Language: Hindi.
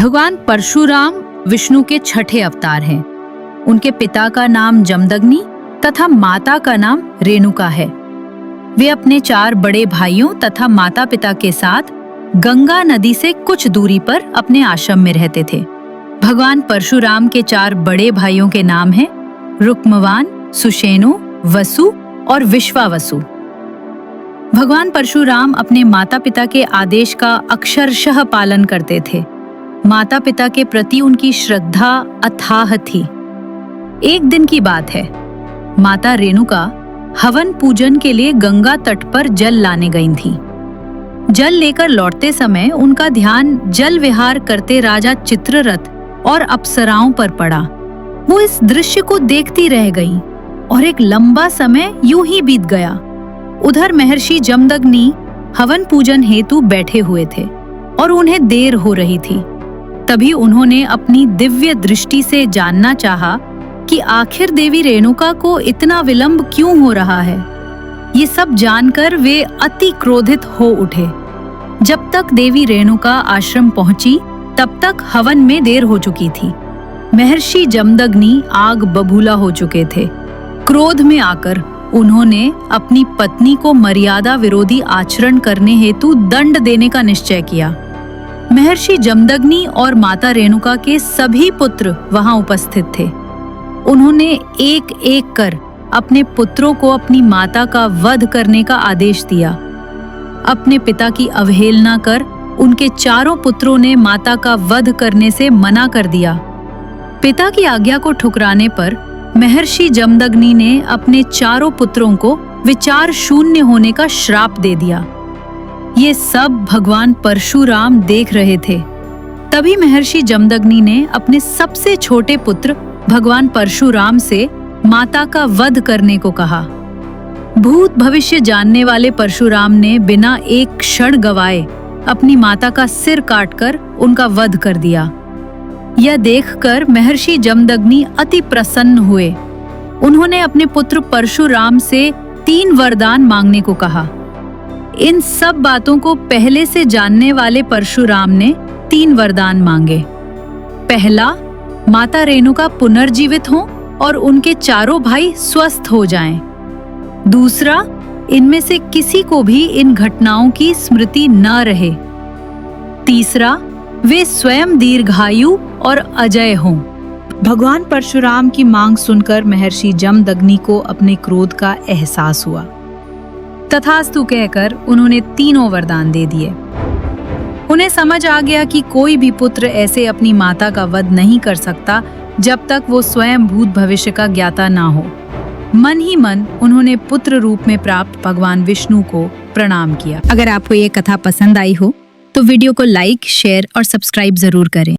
भगवान परशुराम विष्णु के छठे अवतार हैं। उनके पिता का नाम जमदग्नि तथा माता का नाम रेणुका है। वे अपने 4 बड़े भाइयों तथा माता पिता के साथ गंगा नदी से कुछ दूरी पर अपने आश्रम में रहते थे। भगवान परशुराम के 4 बड़े भाइयों के नाम हैं रुक्मवान, सुषेणु, वसु और विश्वावसु। भगवान परशुराम अपने माता पिता के आदेश का अक्षरशः पालन करते थे। माता पिता के प्रति उनकी श्रद्धा अथाह थी। एक दिन की बात है, माता रेणुका हवन पूजन के लिए गंगा तट पर जल लाने गई थी। जल लेकर लौटते समय उनका ध्यान जल विहार करते राजा चित्ररथ और अप्सराओं पर पड़ा। वो इस दृश्य को देखती रह गई और एक लंबा समय यूं ही बीत गया। उधर महर्षि जमदग्नि हवन पूजन हेतु बैठे हुए थे और उन्हें देर हो रही थी। तभी उन्होंने अपनी दिव्य दृष्टि से जानना चाहा कि आखिर देवी रेणुका को इतना विलंब क्यों हो रहा है। ये सब जानकर वे अति क्रोधित हो उठे। जब तक देवी रेणुका आश्रम पहुंची तब तक हवन में देर हो चुकी थी। महर्षि जमदग्नि आग बबूला हो चुके थे। क्रोध में आकर उन्होंने अपनी पत्नी को मर्यादा विरोधी आचरण करने हेतु दंड देने का निश्चय किया। महर्षि जमदग्नि और माता रेणुका के सभी पुत्र वहां उपस्थित थे। उन्होंने एक एक कर अपने पुत्रों को अपनी माता का वध करने का आदेश दिया। अपने पिता की अवहेलना कर उनके 4 पुत्रों ने माता का वध करने से मना कर दिया। पिता की आज्ञा को ठुकराने पर महर्षि जमदग्नि ने अपने 4 पुत्रों को विचार शून्य होने का श्राप दे दिया। ये सब भगवान परशुराम देख रहे थे। तभी महर्षि जमदग्नि ने अपने सबसे छोटे पुत्र भगवान परशुराम से माता का वध करने को कहा। भूत भविष्य जानने वाले परशुराम ने बिना एक क्षण गवाए अपनी माता का सिर काटकर उनका वध कर दिया। यह देखकर महर्षि जमदग्नि अति प्रसन्न हुए। उन्होंने अपने पुत्र परशुराम से 3 वरदान मांगने को कहा। इन सब बातों को पहले से जानने वाले परशुराम ने 3 वरदान मांगे। पहला, माता रेणुका पुनर्जीवित हों और उनके 4 भाई स्वस्थ हो जाएं। दूसरा, इनमें से किसी को भी इन घटनाओं की स्मृति न रहे। तीसरा, वे स्वयं दीर्घायु और अजय हों। भगवान परशुराम की मांग सुनकर महर्षि जमदग्नि को अपने क्रोध का एहसास हुआ। तथास्तु कहकर उन्होंने 3 वरदान दे दिए। उन्हें समझ आ गया कि कोई भी पुत्र ऐसे अपनी माता का वध नहीं कर सकता जब तक वो स्वयं भूत भविष्य का ज्ञाता ना हो। मन ही मन उन्होंने पुत्र रूप में प्राप्त भगवान विष्णु को प्रणाम किया। अगर आपको ये कथा पसंद आई हो तो वीडियो को लाइक, शेयर और सब्सक्राइब जरूर करें।